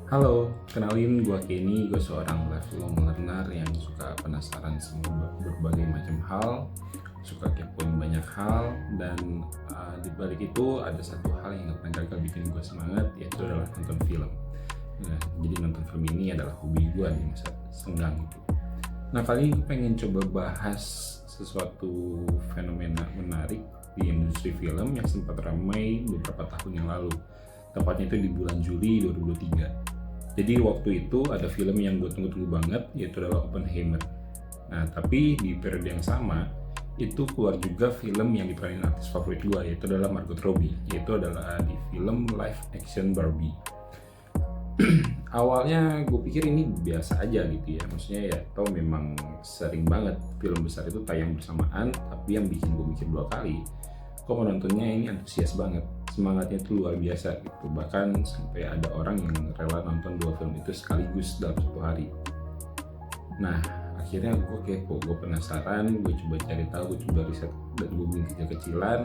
Halo, kenalin gue Kenny, gue seorang lifelong learner yang suka penasaran sama berbagai macam hal, suka kepoin banyak hal, dan di balik itu ada satu hal yang gak pernah gagal bikin gue semangat, yaitu adalah nonton film. Nah, jadi nonton film ini adalah hobi gue di masa senggang itu. Nah, kali ini gue pengen coba bahas sesuatu fenomena menarik di industri film yang sempat ramai beberapa tahun yang lalu. Tepatnya itu di bulan Juli 2023. Jadi waktu itu ada film yang gue tunggu-tunggu banget, yaitu adalah Oppenheimer. Nah, tapi di periode yang sama, itu keluar juga film yang diperanin artis favorit gue, yaitu adalah Margot Robbie, yaitu adalah di film live action Barbie. Awalnya gue pikir ini biasa aja gitu ya, maksudnya ya tau memang sering banget film besar itu tayang bersamaan, tapi yang bikin gue mikir dua kali, kok menontonnya ini antusias banget, semangatnya itu luar biasa gitu, bahkan sampai ada orang yang rela nonton dua film itu sekaligus dalam satu hari. Nah, akhirnya gue kepo, gue penasaran, gue coba cari tahu, gue coba riset dan gue bikin kecil-kecilan.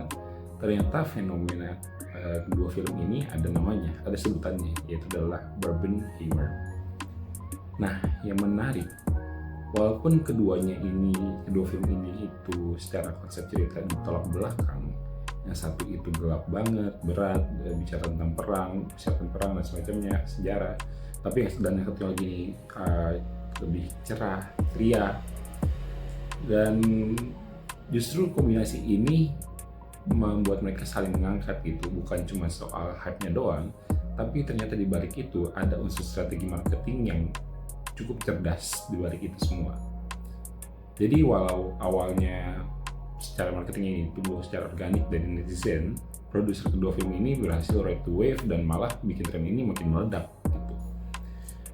Ternyata fenomena kedua film ini ada namanya, ada sebutannya, yaitu adalah Barbenheimer. Nah, yang menarik, walaupun kedua film ini itu secara konsep cerita ditolak belakang, yang satu itu gelap banget, berat, bicara tentang perang dan semacamnya, sejarah, tapi yang satu lagi lebih cerah, ceria, dan justru kombinasi ini membuat mereka saling mengangkat gitu, bukan cuma soal hype-nya doang, tapi ternyata di balik itu ada unsur strategi marketing yang cukup cerdas di balik itu semua. Jadi walau awalnya secara marketing ini tumbuh secara organik dari netizen, produser kedua film ini berhasil ride the wave dan malah bikin tren ini makin meledak gitu.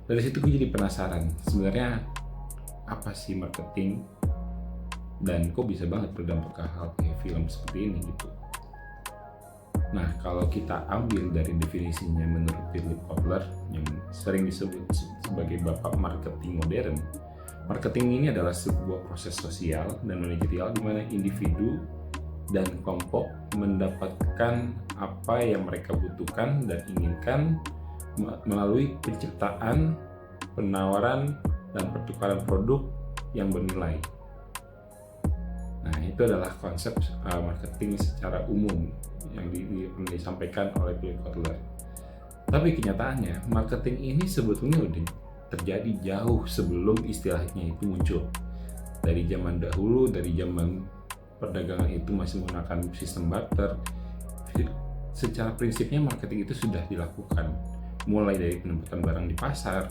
Dari situ gue jadi penasaran, sebenarnya apa sih marketing dan kok bisa banget berdampak ke hal kayak film seperti ini gitu. Nah, kalau kita ambil dari definisinya menurut Philip Kotler yang sering disebut sebagai bapak marketing modern, marketing ini adalah sebuah proses sosial dan manajerial di mana individu dan kelompok mendapatkan apa yang mereka butuhkan dan inginkan melalui penciptaan, penawaran, dan pertukaran produk yang bernilai. Nah, itu adalah konsep marketing secara umum yang disampaikan oleh Philip Kotler. Tapi kenyataannya, marketing ini sebetulnya udah terjadi jauh sebelum istilahnya itu muncul. Dari zaman dahulu, dari zaman perdagangan itu masih menggunakan sistem barter, secara prinsipnya marketing itu sudah dilakukan. Mulai dari penempatan barang di pasar,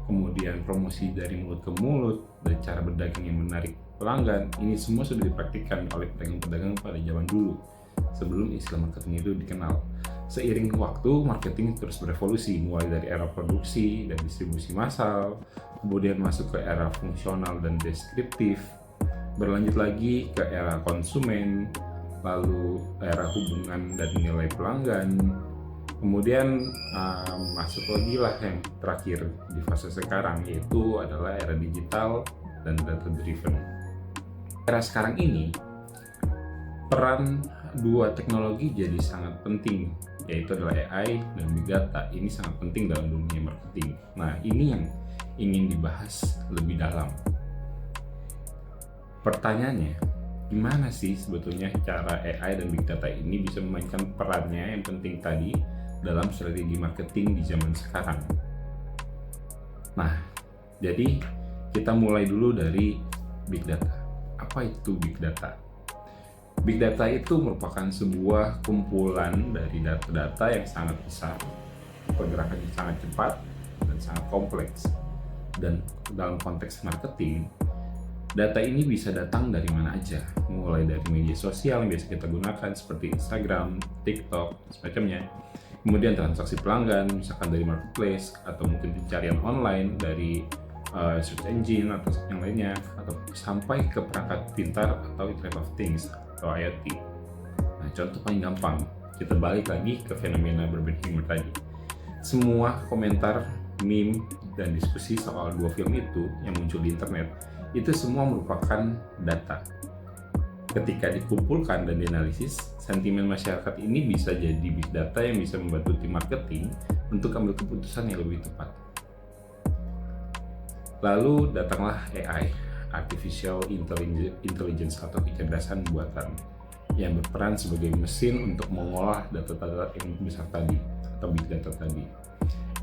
kemudian promosi dari mulut ke mulut, dan cara berdagang yang menarik pelanggan, ini semua sudah dipraktikkan oleh pedagang-pedagang pada zaman dulu, sebelum istilah marketing itu dikenal. Seiring waktu, marketing terus berevolusi, mulai dari era produksi dan distribusi massal, kemudian masuk ke era fungsional dan deskriptif, berlanjut lagi ke era konsumen, lalu era hubungan dan nilai pelanggan, kemudian masuk lagi lah yang terakhir di fase sekarang, yaitu adalah era digital dan data driven. Era sekarang ini, peran dua teknologi jadi sangat penting, yaitu adalah AI dan Big Data. Ini sangat penting dalam dunia marketing. Nah, ini yang ingin dibahas lebih dalam. Pertanyaannya, gimana sih sebetulnya cara AI dan Big Data ini bisa memainkan perannya yang penting tadi dalam strategi marketing di zaman sekarang? Nah, jadi kita mulai dulu dari Big Data. Apa itu Big Data? Big Data itu merupakan sebuah kumpulan dari data-data yang sangat besar, pergerakannya sangat cepat, dan sangat kompleks. Dan dalam konteks marketing, data ini bisa datang dari mana aja, mulai dari media sosial yang biasa kita gunakan seperti Instagram, TikTok, semacamnya. Kemudian transaksi pelanggan, misalkan dari marketplace, atau mungkin pencarian online dari search engine atau yang lainnya, atau sampai ke perangkat pintar atau Internet of Things atau IoT. Nah, contoh paling gampang, kita balik lagi ke fenomena Barbenheimer tadi. Semua komentar, meme, dan diskusi soal dua film itu yang muncul di internet, itu semua merupakan data. Ketika dikumpulkan dan dianalisis, sentimen masyarakat ini bisa jadi big data yang bisa membantu tim marketing untuk ambil keputusan yang lebih tepat. Lalu datanglah AI, Artificial Intelligence atau kecerdasan buatan, yang berperan sebagai mesin untuk mengolah data-data yang besar tadi atau big data tadi.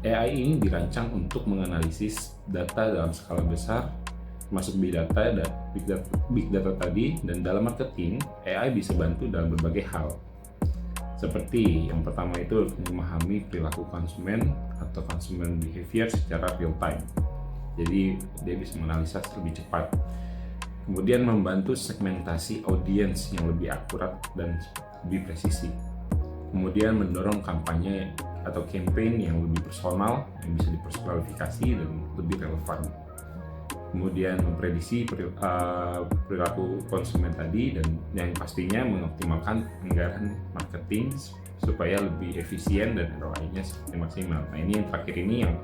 AI ini dirancang untuk menganalisis data dalam skala besar, termasuk big data tadi, dan dalam marketing, AI bisa bantu dalam berbagai hal. Seperti yang pertama itu memahami perilaku konsumen atau consumer behavior secara real time. Jadi dia bisa menganalisa lebih cepat. Kemudian membantu segmentasi audiens yang lebih akurat dan lebih presisi. Kemudian mendorong kampanye atau campaign yang lebih personal, yang bisa dipersonalifikasi dan lebih relevan. Kemudian memprediksi perilaku konsumen tadi, dan yang pastinya mengoptimalkan anggaran marketing supaya lebih efisien dan ROI-nya maksimal. Nah, ini yang terakhir ini yang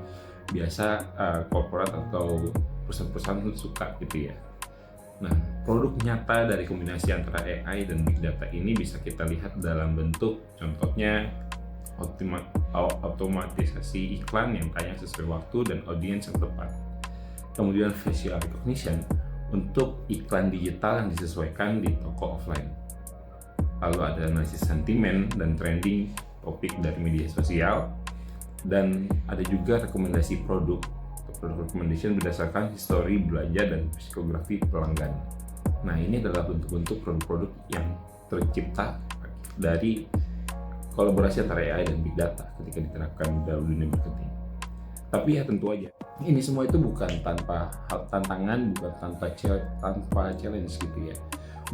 biasa korporat atau perusahaan-perusahaan suka gitu ya. Nah, produk nyata dari kombinasi antara AI dan big data ini bisa kita lihat dalam bentuk contohnya otomatisasi iklan yang tayang sesuai waktu dan audiens yang tepat. Kemudian facial recognition untuk iklan digital yang disesuaikan di toko offline. Lalu ada analisis sentimen dan trending topik dari media sosial, dan ada juga rekomendasi produk recommendation berdasarkan histori belanja dan psikografi pelanggan. Nah, ini adalah bentuk-bentuk produk-produk yang tercipta dari kolaborasi antara AI dan big data ketika diterapkan dalam dunia marketing. Tapi ya tentu aja, ini semua itu bukan tanpa tantangan, bukan tanpa challenge gitu ya.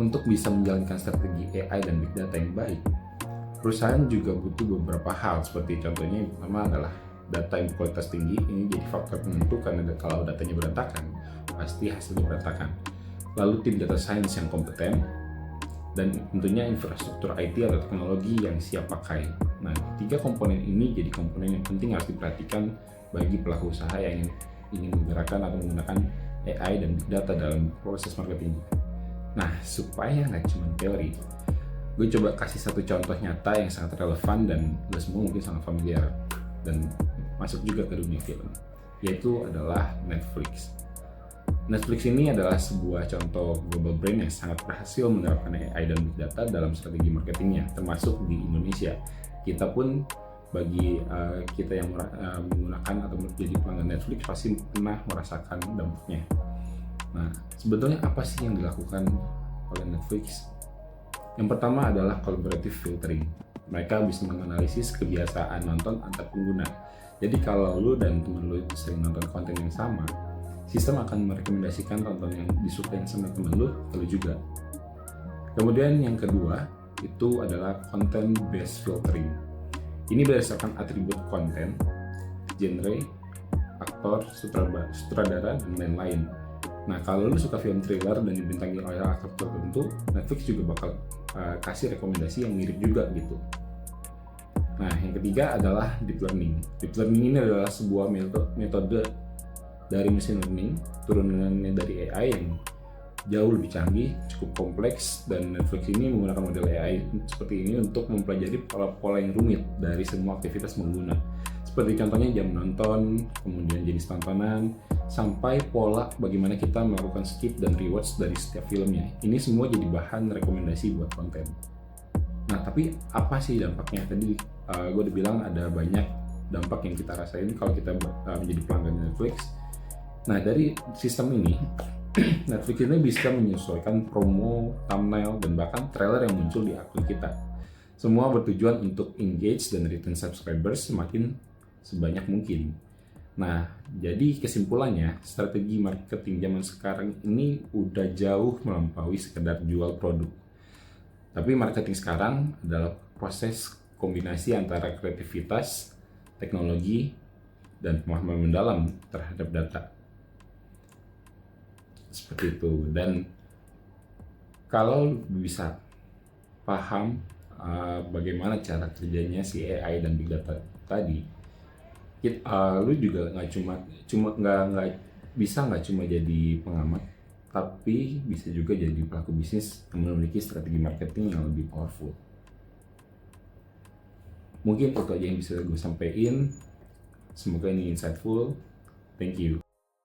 Untuk bisa menjalankan strategi AI dan big data yang baik, perusahaan juga butuh beberapa hal, seperti contohnya yang pertama adalah data yang berkualitas tinggi. Ini jadi faktor penentu, karena kalau datanya berantakan, pasti hasilnya berantakan. Lalu tim data science yang kompeten, dan tentunya infrastruktur IT atau teknologi yang siap pakai. Nah, 3 komponen ini jadi komponen yang penting harus diperhatikan bagi pelaku usaha yang ingin menggerakkan atau menggunakan AI dan big data dalam proses marketing. Nah, supaya nggak cuma teori, gue coba kasih satu contoh nyata yang sangat relevan dan lo semua mungkin sangat familiar dan masuk juga ke dunia film, yaitu adalah Netflix. Netflix ini adalah sebuah contoh global brand yang sangat berhasil menerapkan AI dan big data dalam strategi marketingnya, termasuk di Indonesia. Kita pun, bagi kita yang menggunakan atau menjadi pelanggan Netflix, pasti pernah merasakan dampaknya. Nah, sebetulnya apa sih yang dilakukan oleh Netflix? Yang pertama adalah collaborative filtering. Mereka bisa menganalisis kebiasaan nonton antar pengguna. Jadi kalau lu dan temen lu sering nonton konten yang sama, sistem akan merekomendasikan tonton yang disukain sama temen lu juga. Kemudian yang kedua itu adalah content based filtering. Ini berdasarkan atribut konten, genre, aktor, sutradara, dan lain-lain. Nah, kalau lu suka film thriller dan dibintangi oleh aktor tertentu, Netflix juga bakal kasih rekomendasi yang mirip juga gitu. Nah, yang ketiga adalah deep learning. Deep learning ini adalah sebuah metode dari machine learning, turunannya dari AI yang jauh lebih canggih, cukup kompleks, dan Netflix ini menggunakan model AI seperti ini untuk mempelajari pola-pola yang rumit dari semua aktivitas pengguna. Seperti contohnya jam nonton, kemudian jenis tontonan, sampai pola bagaimana kita melakukan skip dan rewatch dari setiap filmnya. Ini semua jadi bahan rekomendasi buat konten. Nah, tapi apa sih dampaknya? Tadi gue udah bilang ada banyak dampak yang kita rasain kalau kita menjadi pelanggan Netflix. Nah, dari sistem ini, Netflix ini bisa menyesuaikan promo, thumbnail, dan bahkan trailer yang muncul di akun kita. Semua bertujuan untuk engage dan retain subscribers semakin sebanyak mungkin. Nah, jadi kesimpulannya, strategi marketing zaman sekarang ini udah jauh melampaui sekedar jual produk. Tapi marketing sekarang adalah proses kombinasi antara kreativitas, teknologi, dan pemahaman mendalam terhadap data. Seperti itu. Dan kalau bisa paham bagaimana cara kerjanya si AI dan big data tadi, lu juga nggak cuma jadi pengamat, tapi bisa juga jadi pelaku bisnis yang memiliki strategi marketing yang lebih powerful. Mungkin itu aja yang bisa gue sampaikan. Semoga ini insightful. Thank you.